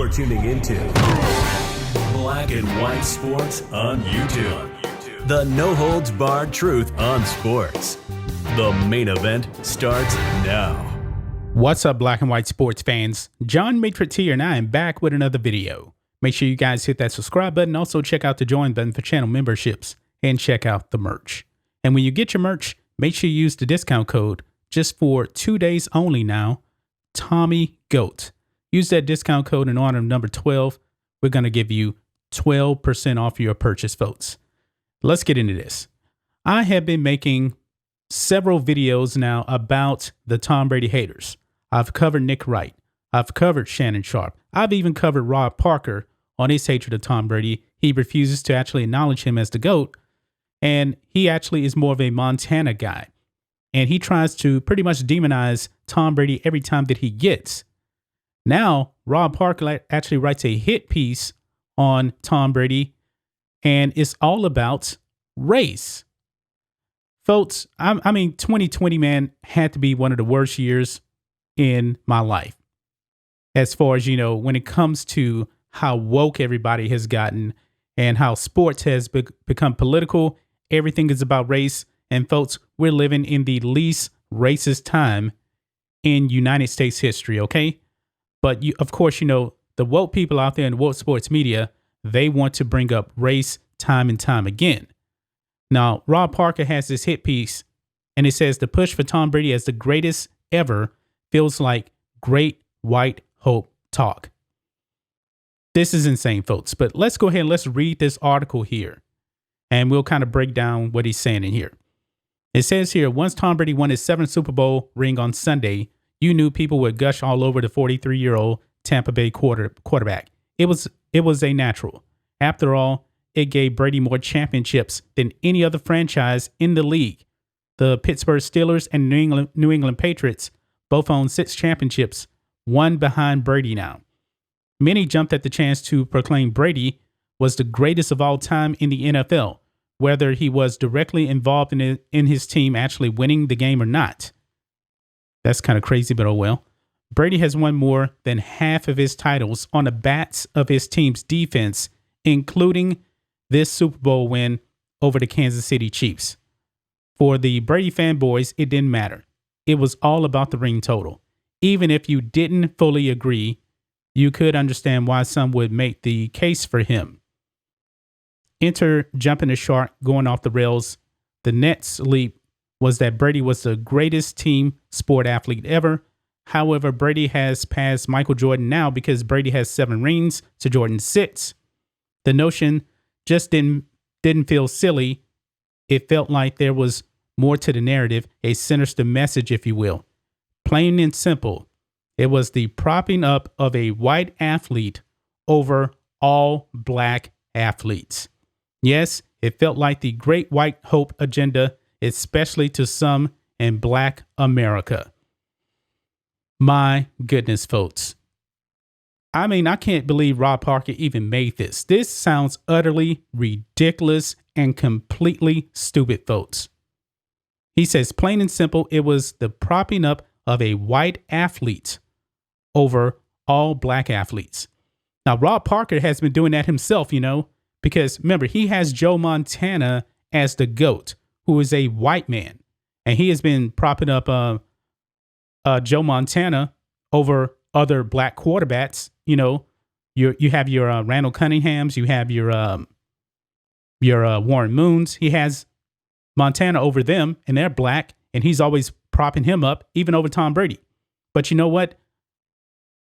You're tuning into Black and White Sports on YouTube. The no-holds-barred truth on sports. The main event starts now. What's up, Black and White sports fans? John Matrix here, and I am back with another video. Make sure you guys hit that subscribe button. Also, check out the join button for channel memberships and check out the merch. And when you get your merch, make sure you use the discount code just for 2 days only now, Tommy Goat. Use that discount code in honor of number 12. We're going to give you 12% off your purchase, folks. Let's get into this. I have been making several videos now about the Tom Brady haters. I've covered Nick Wright. I've covered Shannon Sharp. I've even covered Rob Parker on his hatred of Tom Brady. He refuses to actually acknowledge him as the GOAT. And he actually is more of a Montana guy. And he tries to pretty much demonize Tom Brady every time that he gets. Now, Rob Parker actually writes a hit piece on Tom Brady, and it's all about race. Folks, I mean, 2020, man, had to be one of the worst years in my life. As far as, when it comes to how woke everybody has gotten and how sports has become political, everything is about race. And folks, we're living in the least racist time in United States history, okay? But of course, the woke people out there in the woke sports media, they want to bring up race time and time again. Now, Rob Parker has this hit piece, and it says the push for Tom Brady as the greatest ever feels like great white hope talk. This is insane, folks. But let's go ahead and let's read this article here, and we'll kind of break down what he's saying in here. It says here, once Tom Brady won his 7th Super Bowl ring on Sunday, you knew people would gush all over the 43-year-old Tampa Bay quarterback. It was a natural. After all, it gave Brady more championships than any other franchise in the league. The Pittsburgh Steelers and New England Patriots both own 6 championships, one behind Brady now. Many jumped at the chance to proclaim Brady was the greatest of all time in the NFL, whether he was directly involved in his team actually winning the game or not. That's kind of crazy, but oh well. Brady has won more than half of his titles on the backs of his team's defense, including this Super Bowl win over the Kansas City Chiefs. For the Brady fanboys, it didn't matter. It was all about the ring total. Even if you didn't fully agree, you could understand why some would make the case for him. Enter jumping the shark, going off the rails. The next leap was that Brady was the greatest team sport athlete ever. However, Brady has passed Michael Jordan now because Brady has 7 rings to Jordan's 6. The notion just didn't feel silly. It felt like there was more to the narrative, a sinister message, if you will. Plain and simple, it was the propping up of a white athlete over all black athletes. Yes, it felt like the great white hope agenda, especially to some in Black America. My goodness, folks. I mean, I can't believe Rob Parker even made this. This sounds utterly ridiculous and completely stupid, folks. He says, plain and simple, it was the propping up of a white athlete over all black athletes. Now, Rob Parker has been doing that himself, because remember, he has Joe Montana as the GOAT, who is a white man. And he has been propping up Joe Montana over other black quarterbacks. You have your Randall Cunninghams, you have your Warren Moons. He has Montana over them, and they're black, and he's always propping him up, even over Tom Brady. But you know what?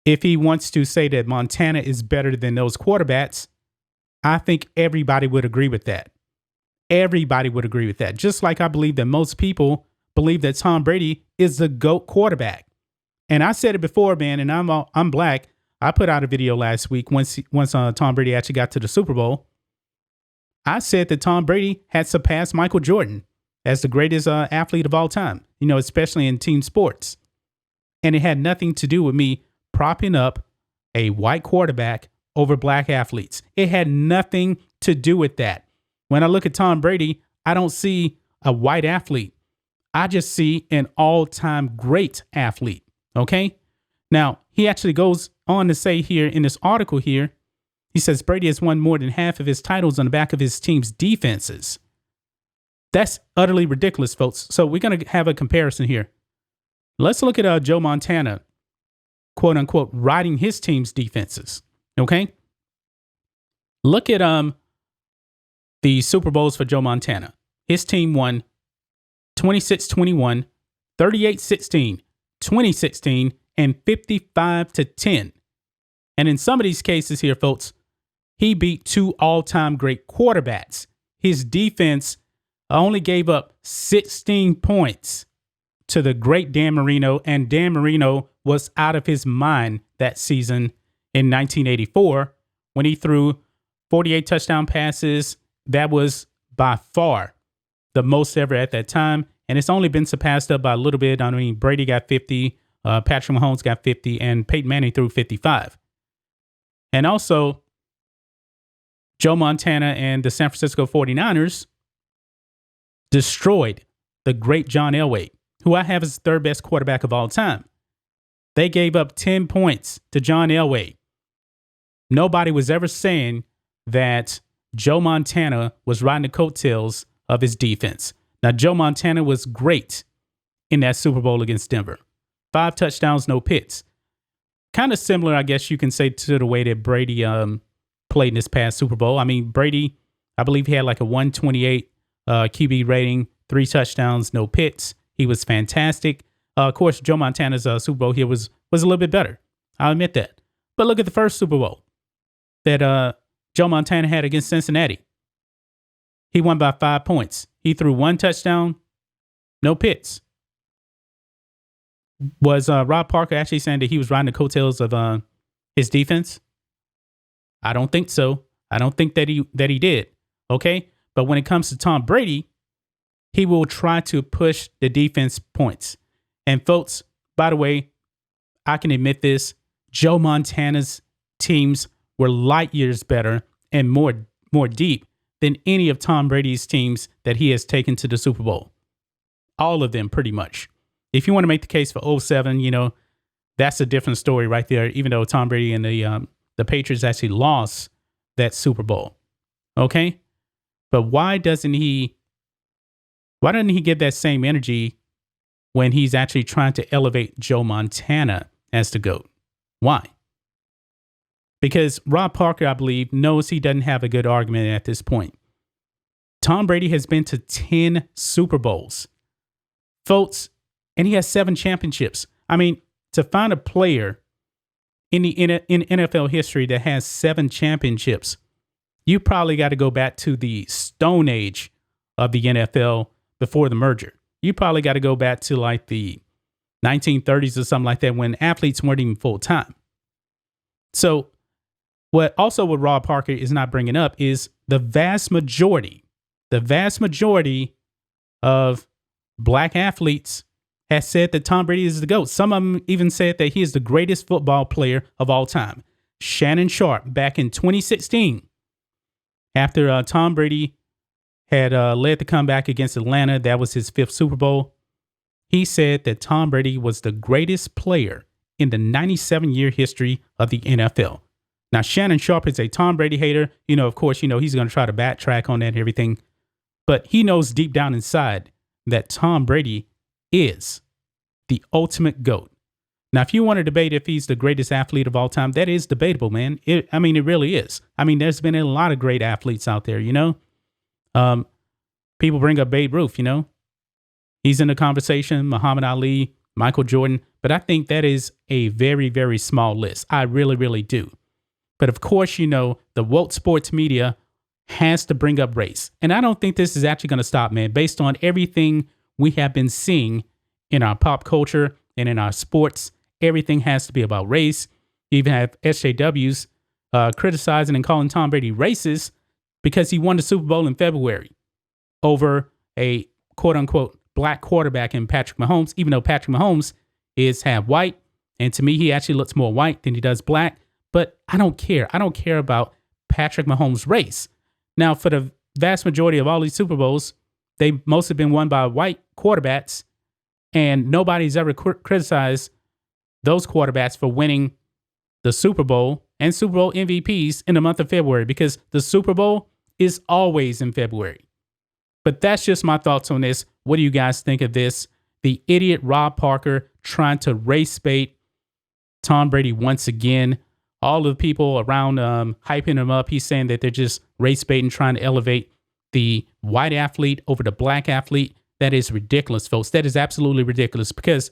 If he wants to say that Montana is better than those quarterbacks, I think everybody would agree with that. Everybody would agree with that. Just like I believe that most people believe that Tom Brady is the GOAT quarterback. And I said it before, man, and I'm black. I put out a video last week once Tom Brady actually got to the Super Bowl. I said that Tom Brady had surpassed Michael Jordan as the greatest athlete of all time, especially in team sports. And it had nothing to do with me propping up a white quarterback over black athletes. It had nothing to do with that. When I look at Tom Brady, I don't see a white athlete. I just see an all-time great athlete. Okay. Now, he actually goes on to say here in this article here, he says Brady has won more than half of his titles on the back of his team's defenses. That's utterly ridiculous, folks. So we're going to have a comparison here. Let's look at Joe Montana, quote unquote, riding his team's defenses. Okay. Look at the Super Bowls for Joe Montana. His team won 26-21, 38-16, 20-16, and 55-10. And in some of these cases here, folks, he beat two all-time great quarterbacks. His defense only gave up 16 points to the great Dan Marino, and Dan Marino was out of his mind that season in 1984 when he threw 48 touchdown passes. That was by far the most ever at that time, and it's only been surpassed up by a little bit. I mean, Brady got 50, Patrick Mahomes got 50, and Peyton Manning threw 55. And also, Joe Montana and the San Francisco 49ers destroyed the great John Elway, who I have as the third best quarterback of all time. They gave up 10 points to John Elway. Nobody was ever saying that Joe Montana was riding the coattails of his defense. Now, Joe Montana was great in that Super Bowl against Denver. 5 touchdowns, no picks. Kind of similar, I guess you can say, to the way that Brady played in this past Super Bowl. I mean, Brady, I believe he had like a 128 QB rating, 3 touchdowns, no picks. He was fantastic. Of course, Joe Montana's Super Bowl here was a little bit better. I'll admit that. But look at the first Super Bowl that Joe Montana had against Cincinnati. He won by 5 points. He threw 1 touchdown, no picks. Was Rob Parker actually saying that he was riding the coattails of his defense? I don't think so. I don't think that he did. Okay? But when it comes to Tom Brady, he will try to push the defense points. And folks, by the way, I can admit this, Joe Montana's teams were light years better and more deep than any of Tom Brady's teams that he has taken to the Super Bowl. All of them, pretty much. If you want to make the case for 07, that's a different story right there, even though Tom Brady and the Patriots actually lost that Super Bowl. Okay? But why doesn't he give that same energy when he's actually trying to elevate Joe Montana as the GOAT? Why? Because Rob Parker, I believe, knows he doesn't have a good argument at this point. Tom Brady has been to 10 Super Bowls. Folks, and he has 7 championships. I mean, to find a player in NFL history that has 7 championships, you probably got to go back to the Stone Age of the NFL before the merger. You probably got to go back to like the 1930s or something like that when athletes weren't even full time. So what Rob Parker is not bringing up is the vast majority of black athletes has said that Tom Brady is the GOAT. Some of them even said that he is the greatest football player of all time. Shannon Sharpe, back in 2016, after Tom Brady had led the comeback against Atlanta, that was his 5th Super Bowl, he said that Tom Brady was the greatest player in the 97-year history of the NFL. Now, Shannon Sharpe is a Tom Brady hater. Of course, he's going to try to backtrack on that and everything. But he knows deep down inside that Tom Brady is the ultimate GOAT. Now, if you want to debate if he's the greatest athlete of all time, that is debatable, man. It really is. I mean, there's been a lot of great athletes out there, People bring up Babe Ruth, He's in the conversation, Muhammad Ali, Michael Jordan. But I think that is a very, very small list. I really, really do. But of course, the woke sports media has to bring up race. And I don't think this is actually going to stop, man, based on everything we have been seeing in our pop culture and in our sports. Everything has to be about race. You even have SJWs criticizing and calling Tom Brady racist because he won the Super Bowl in February over a quote unquote black quarterback in Patrick Mahomes, even though Patrick Mahomes is half white. And to me, he actually looks more white than he does black. But I don't care. I don't care about Patrick Mahomes' race. Now, for the vast majority of all these Super Bowls, they mostly been won by white quarterbacks, and nobody's ever criticized those quarterbacks for winning the Super Bowl and Super Bowl MVPs in the month of February, because the Super Bowl is always in February. But that's just my thoughts on this. What do you guys think of this? The idiot Rob Parker trying to race bait Tom Brady once again. All of the people around hyping him up. He's saying that they're just race baiting, trying to elevate the white athlete over the black athlete. That is ridiculous, folks. That is absolutely ridiculous, because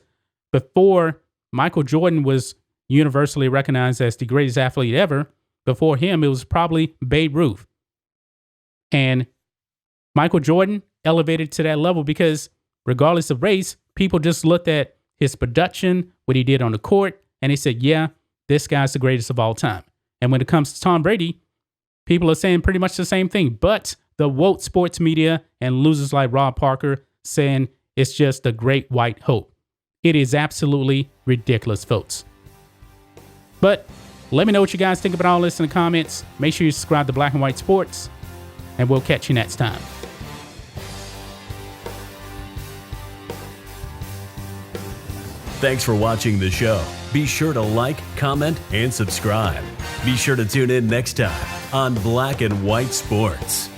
before Michael Jordan was universally recognized as the greatest athlete ever, before him, it was probably Babe Ruth. And Michael Jordan elevated to that level because regardless of race, people just looked at his production, what he did on the court, and they said, yeah, this guy's the greatest of all time. And when it comes to Tom Brady, people are saying pretty much the same thing, but the woke sports media and losers like Rob Parker saying it's just the great white hope. It is absolutely ridiculous, folks. But let me know what you guys think about all this in the comments. Make sure you subscribe to Black and White Sports, and we'll catch you next time. Thanks for watching the show. Be sure to like, comment, and subscribe. Be sure to tune in next time on Black and White Sports.